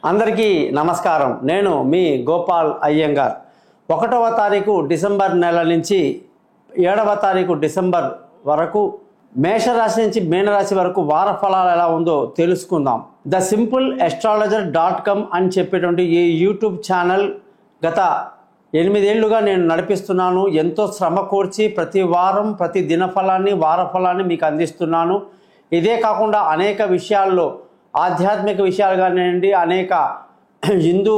అందరికీ నమస్కారం. నేను మీ గోపాల్ అయ్యంగార్. 1వ తారీఖు డిసెంబర్ నెల నుంచి 7వ తారీఖు డిసెంబర్ వరకు మేషరాశి నుంచి మీనరాశి వరకు వార ఫలాలు ఎలా ఉందో తెలుసుకుందాం. thesimpleastrologer.com అని చెప్పేటువంటి ఈ యూట్యూబ్ ఛానల్ గత 8 ఏళ్లుగా నేను నడిపిస్తున్నాను. ఎంతో శ్రమ కోర్చి ప్రతి వారం ప్రతి దినఫలాన్ని వార ఫలాన్ని మీకు అందిస్తున్నాను. ఇదే కాకుండా అనేక విషయాల్లో ఆధ్యాత్మిక విషయాలు కానివ్వండి, అనేక హిందూ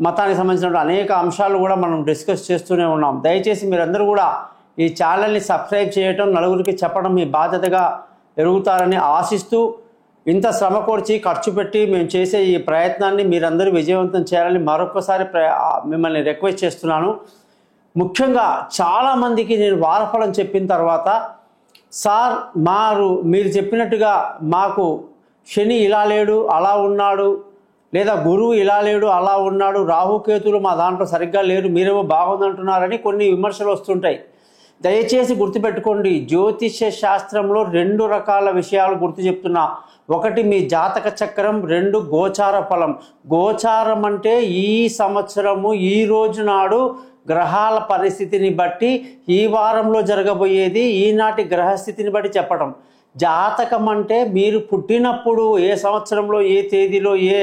మతానికి సంబంధించిన అనేక అంశాలు కూడా మనం డిస్కస్ చేస్తూనే ఉన్నాం. దయచేసి మీరందరూ కూడా ఈ ఛానల్ని సబ్స్క్రైబ్ చేయటం, నలుగురికి చెప్పడం మీ బాధ్యతగా ఎరుగుతారని ఆశిస్తూ, ఇంత శ్రమ కోర్చి ఖర్చు పెట్టి మేము చేసే ఈ ప్రయత్నాన్ని మీరందరూ విజయవంతం చేయాలని మరొకసారి మిమ్మల్ని రిక్వెస్ట్ చేస్తున్నాను. ముఖ్యంగా చాలామందికి నేను వారఫలం చెప్పిన తర్వాత, సార్ మీరు చెప్పినట్టుగా మాకు శని ఇలా లేడు అలా ఉన్నాడు, లేదా గురువు ఇలా లేడు అలా ఉన్నాడు, రాహుకేతులు మా దాంట్లో సరిగ్గా లేరు, మీరేమో బాగుందంటున్నారని కొన్ని విమర్శలు వస్తుంటాయి. దయచేసి గుర్తుపెట్టుకోండి, జ్యోతిష్య శాస్త్రంలో 2 రకాల విషయాలు గుర్తు చెప్తున్నా. ఒకటి మీ జాతక చక్రం, 2 గోచార ఫలం. గోచారం అంటే ఈ సంవత్సరము ఈ రోజు నాడు గ్రహాల పరిస్థితిని బట్టి ఈ వారంలో జరగబోయేది ఈనాటి గ్రహస్థితిని బట్టి చెప్పడం. జాతకం అంటే మీరు పుట్టినప్పుడు ఏ సంవత్సరంలో ఏ తేదీలో ఏ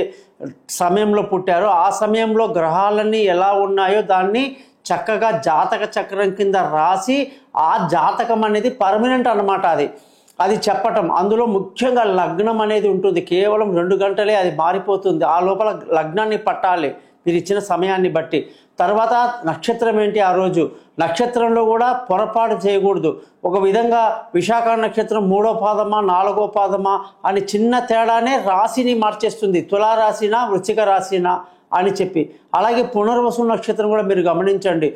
సమయంలో పుట్టారో ఆ సమయంలో గ్రహాలన్నీ ఎలా ఉన్నాయో దాన్ని చక్కగా జాతక చక్రం కింద రాసి, ఆ జాతకం అనేది పర్మనెంట్ అన్నమాట. అది చెప్పటం. అందులో ముఖ్యంగా లగ్నం అనేది ఉంటుంది. కేవలం 2 గంటలే అది మారిపోతుంది. ఆ లోపల లగ్నాన్ని పట్టాలి మీరు ఇచ్చిన సమయాన్ని బట్టి. తర్వాత నక్షత్రం ఏంటి, ఆ రోజు నక్షత్రంలో కూడా పొరపాటు చేయకూడదు. ఒక విధంగా విశాఖ నక్షత్రం 3వ పాదమా 4వ పాదమా అని చిన్న తేడానే రాశిని మార్చేస్తుంది. తులారాశినా వృశ్చిక రాశినా అని చెప్పి. అలాగే పునర్వసు నక్షత్రం కూడా మీరు గమనించండి.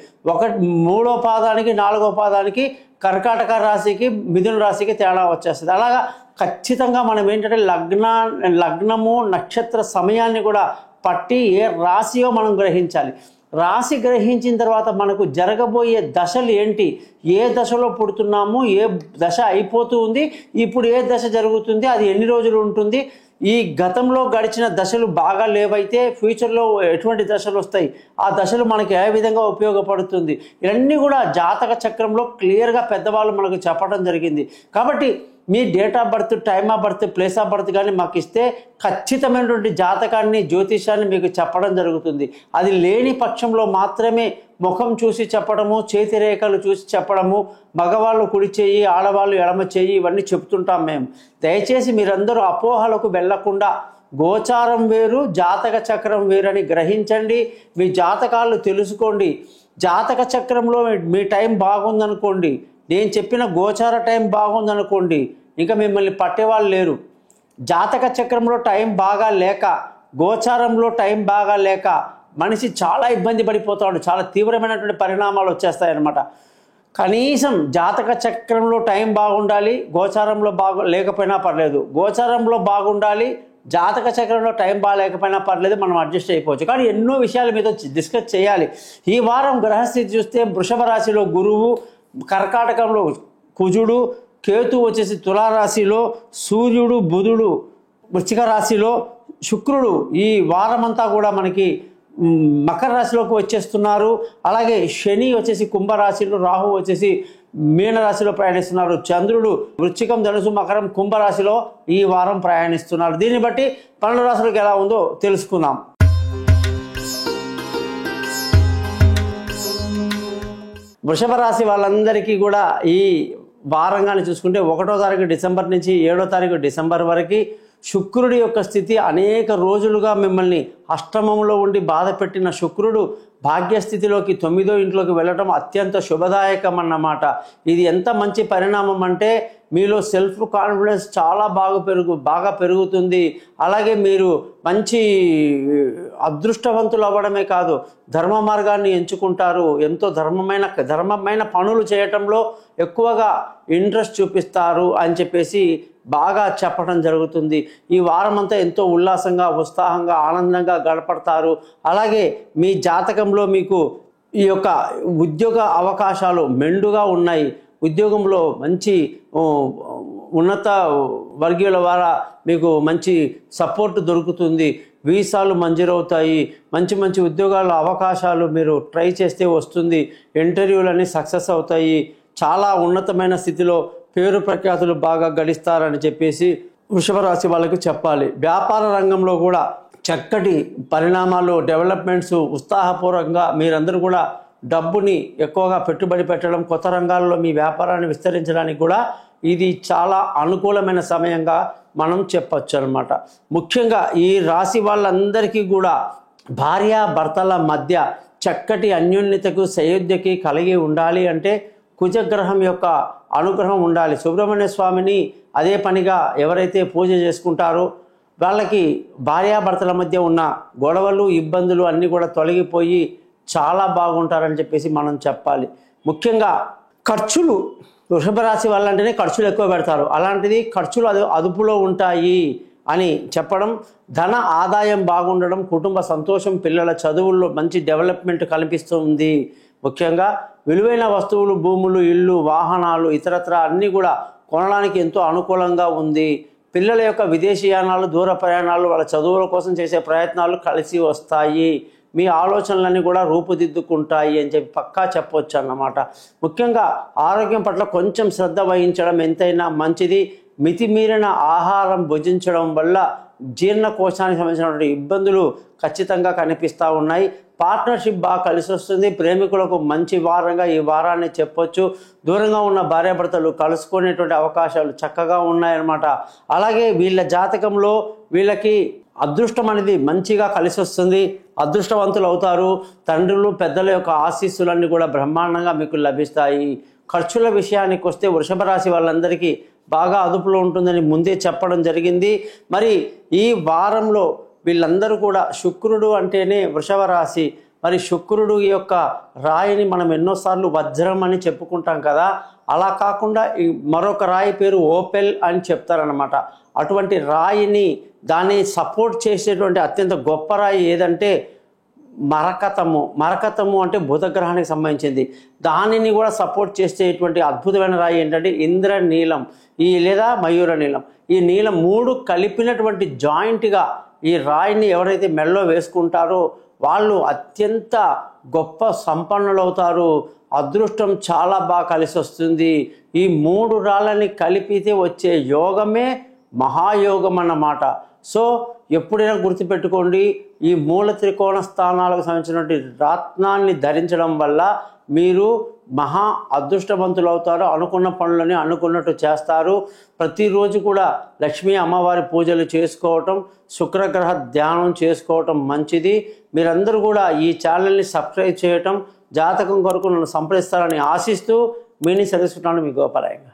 3వ పాదానికి 4వ పాదానికి కర్కాటక రాశికి మిథున రాశికి తేడా వచ్చేస్తుంది. అలాగా ఖచ్చితంగా మనం ఏంటంటే లగ్నము నక్షత్ర సమయాన్ని కూడా పట్టి ఏ రాశియో మనం గ్రహించాలి. రాశి గ్రహించిన తర్వాత మనకు జరగబోయే దశలు ఏంటి, ఏ దశలో పుడుతున్నాము, ఏ దశ అయిపోతూ ఉంది, ఇప్పుడు ఏ దశ జరుగుతుంది, అది ఎన్ని రోజులు ఉంటుంది, ఈ గతంలో గడిచిన దశలు బాగా లేవైతే ఫ్యూచర్లో ఎటువంటి దశలు వస్తాయి, ఆ దశలు మనకి ఏ విధంగా ఉపయోగపడుతుంది, ఇవన్నీ కూడా జాతక చక్రంలో క్లియర్గా పెద్దవాళ్ళు మనకు చెప్పడం జరిగింది. కాబట్టి మీ date of birth, time of birth, place of birth కానీ మాకు ఇస్తే ఖచ్చితమైనటువంటి జాతకాన్ని, జ్యోతిషాన్ని మీకు చెప్పడం జరుగుతుంది. అది లేని పక్షంలో మాత్రమే ముఖం చూసి చెప్పడము, చేతి రేఖలు చూసి చెప్పడము, మగవాళ్ళు కుడి చేయి ఆడవాళ్ళు ఎడమ చేయి ఇవన్నీ చెప్తుంటాం మేము. దయచేసి మీరందరూ అపోహలకు వెళ్లకుండా గోచారం వేరు జాతక చక్రం వేరని గ్రహించండి. మీ జాతకాలు తెలుసుకోండి. జాతక చక్రంలో మీ టైం బాగుందనుకోండి, నేను చెప్పిన గోచార టైం బాగుందనుకోండి, ఇంకా మిమ్మల్ని పట్టేవాళ్ళు లేరు. జాతక చక్రంలో టైం బాగా లేక, గోచారంలో టైం బాగా లేక మనిషి చాలా ఇబ్బంది పడిపోతాడు. చాలా తీవ్రమైనటువంటి పరిణామాలు వచ్చేస్తాయన్నమాట. కనీసం జాతక చక్రంలో టైం బాగుండాలి, గోచారంలో లేకపోయినా పర్లేదు. గోచారంలో బాగుండాలి, జాతక చక్రంలో టైం బాగాలేకపోయినా పర్లేదు, మనం అడ్జస్ట్ అయిపోవచ్చు. కానీ ఎన్నో విషయాలు మీతో డిస్కస్ చేయాలి. ఈ వారం గ్రహస్థితి చూస్తే వృషభ రాశిలో గురువు, కర్కాటకంలో కుజుడు, కేతు వచ్చేసి తులారాశిలో, సూర్యుడు బుధుడు వృశ్చిక రాశిలో, శుక్రుడు ఈ వారమంతా కూడా మనకి మకర రాశిలోకి వచ్చేస్తున్నారు. అలాగే శని వచ్చేసి కుంభరాశిలో, రాహు వచ్చేసి మీనరాశిలో ప్రయాణిస్తున్నారు. చంద్రుడు వృశ్చికం, ధనుసు, మకరం, కుంభరాశిలో ఈ వారం ప్రయాణిస్తున్నారు. దీన్ని బట్టి 12 రాశులకు ఎలా ఉందో తెలుసుకుందాం. వృషభ రాశి వాళ్ళందరికీ కూడా ఈ వారంగానే చూసుకుంటే 1వ తారీఖు డిసెంబర్ నుంచి 7వ తారీఖు డిసెంబర్ వరకు శుక్రుడి యొక్క స్థితి అనేక రోజులుగా మిమ్మల్ని అష్టమంలో ఉండి బాధ పెట్టిన శుక్రుడు భాగ్యస్థితిలోకి 9వ ఇంట్లోకి వెళ్ళటం అత్యంత శుభదాయకం అన్నమాట. ఇది ఎంత మంచి పరిణామం అంటే మీలో సెల్ఫ్ కాన్ఫిడెన్స్ చాలా బాగా పెరుగుతుంది. అలాగే మీరు మంచి అదృష్టవంతులు అవ్వడమే కాదు, ధర్మ మార్గాన్ని ఎంచుకుంటారు. ఎంతో ధర్మమైన పనులు చేయటంలో ఎక్కువగా ఇంట్రెస్ట్ చూపిస్తారు అని చెప్పేసి బాగా చెప్పడం జరుగుతుంది. ఈ వారమంతా ఎంతో ఉల్లాసంగా, ఉత్సాహంగా, ఆనందంగా గడపడతారు. అలాగే మీ జాతకంలో మీకు ఈ యొక్క ఉద్యోగ అవకాశాలు మెండుగా ఉన్నాయి. ఉద్యోగంలో మంచి ఉన్నత వర్గీయుల ద్వారా మీకు మంచి సపోర్ట్ దొరుకుతుంది. వీసాలు మంజూరవుతాయి, మంచి మంచి ఉద్యోగాల అవకాశాలు మీరు ట్రై చేస్తే వస్తుంది, ఇంటర్వ్యూలన్నీ సక్సెస్ అవుతాయి, చాలా ఉన్నతమైన స్థితిలో పేరు ప్రఖ్యాతులు బాగా గడిస్తారని చెప్పేసి వృషభ రాశి వాళ్ళకి చెప్పాలి. వ్యాపార రంగంలో కూడా చక్కటి పరిణామాలు, డెవలప్మెంట్స్, ఉత్సాహపూర్వకంగా మీరందరూ కూడా డబ్బుని ఎక్కువగా పెట్టుబడి పెట్టడం, కొత్త రంగాల్లో మీ వ్యాపారాన్ని విస్తరించడానికి కూడా ఇది చాలా అనుకూలమైన సమయంగా మనం చెప్పచ్చు అన్నమాట. ముఖ్యంగా ఈ రాశి వాళ్ళందరికీ కూడా భార్యాభర్తల మధ్య చక్కటి అన్యోన్యతకు సయోధ్యకి కలిగి ఉండాలి అంటే కుజగ్రహం యొక్క అనుగ్రహం ఉండాలి. సుబ్రహ్మణ్య స్వామిని అదే పనిగా ఎవరైతే పూజ చేసుకుంటారో వాళ్ళకి భార్యాభర్తల మధ్య ఉన్న గొడవలు, ఇబ్బందులు అన్నీ కూడా తొలగిపోయి చాలా బాగుంటారని చెప్పేసి మనం చెప్పాలి. ముఖ్యంగా ఖర్చులు, వృషభ రాశి వాళ్ళంటేనే ఖర్చులు ఎక్కువ పెడతారు, అలాంటిది ఖర్చులు అదుపులో ఉంటాయి అని చెప్పడం, ధన ఆదాయం బాగుండడం, కుటుంబ సంతోషం, పిల్లల చదువుల్లో మంచి డెవలప్మెంట్ కనిపిస్తుంది. ముఖ్యంగా విలువైన వస్తువులు, భూములు, ఇళ్ళు, వాహనాలు, ఇతరత్ర అన్నీ కూడా కొనడానికి ఎంతో అనుకూలంగా ఉంది. పిల్లల యొక్క విదేశీయానాలు, దూర ప్రయాణాలు, వాళ్ళ చదువుల కోసం చేసే ప్రయత్నాలు కలిసి వస్తాయి. మీ ఆలోచనలన్నీ కూడా రూపుదిద్దుకుంటాయి అని చెప్పి పక్కా చెప్పవచ్చు అన్నమాట. ముఖ్యంగా ఆరోగ్యం పట్ల కొంచెం శ్రద్ధ వహించడం ఎంతైనా మంచిది. మితిమీరిన ఆహారం భుజించడం వల్ల జీర్ణకోశానికి సంబంధించినటువంటి ఇబ్బందులు ఖచ్చితంగా కనిపిస్తూ ఉన్నాయి. పార్ట్నర్షిప్ బాగా కలిసి వస్తుంది. ప్రేమికులకు మంచి వారంగా ఈ వారాన్ని చెప్పొచ్చు. దూరంగా ఉన్న భార్యాభర్తలు కలుసుకునేటువంటి అవకాశాలు చక్కగా ఉన్నాయన్నమాట. అలాగే వీళ్ళ జాతకంలో వీళ్ళకి అదృష్టం అనేది మంచిగా కలిసి వస్తుంది, అదృష్టవంతులు అవుతారు. తండ్రులు, పెద్దల యొక్క ఆశీస్సులన్నీ కూడా బ్రహ్మాండంగా మీకు లభిస్తాయి. ఖర్చుల విషయానికి వస్తే వృషభ రాశి వాళ్ళందరికీ బాగా అదుపులో ఉంటుందని ముందే చెప్పడం జరిగింది. మరి ఈ వారంలో వీళ్ళందరూ కూడా శుక్రుడు అంటేనే వృషభ రాశి. మరి శుక్రుడు యొక్క రాయిని మనం ఎన్నోసార్లు వజ్రం అని చెప్పుకుంటాం కదా, అలా కాకుండా మరొక రాయి పేరు ఓపెల్ అని చెప్తారనమాట. అటువంటి రాయిని, దాన్ని సపోర్ట్ చేసేటువంటి అత్యంత గొప్ప రాయి ఏదంటే మరకతము అంటే బుధగ్రహానికి సంబంధించింది. దానిని కూడా సపోర్ట్ చేసేటువంటి అద్భుతమైన రాయి ఏంటంటే ఇంద్రనీలం లేదా మయూర నీలం. ఈ నీలం 3 కలిపినటువంటి జాయింట్గా ఈ రాయిని ఎవరైతే మెడలో వేసుకుంటారో వాళ్ళు అత్యంత గొప్ప సంపన్నులు అవుతారు. అదృష్టం చాలా బాగా కలిసి వస్తుంది. ఈ 3 రాళ్ళని కలిపితే వచ్చే యోగమే మహాయోగం అన్నమాట. సో ఎప్పుడైనా గుర్తుపెట్టుకోండి, ఈ మూల త్రికోణ స్థానాలకు సంబంధించినటువంటి రత్నాన్ని ధరించడం వల్ల మీరు మహా అదృష్టవంతులు అవుతారు. అనుకున్న పనులని అనుకున్నట్టు చేస్తారు. ప్రతిరోజు కూడా లక్ష్మీ అమ్మవారి పూజలు చేసుకోవటం, శుక్రగ్రహ ధ్యానం చేసుకోవటం మంచిది. మీరందరూ కూడా ఈ ఛానల్ని సబ్స్క్రైబ్ చేయటం, జాతకం కొరకు నన్ను సంప్రదిస్తారని ఆశిస్తూ మీని సెలవుకుంటున్నాను. మీ గోపాలయ్య.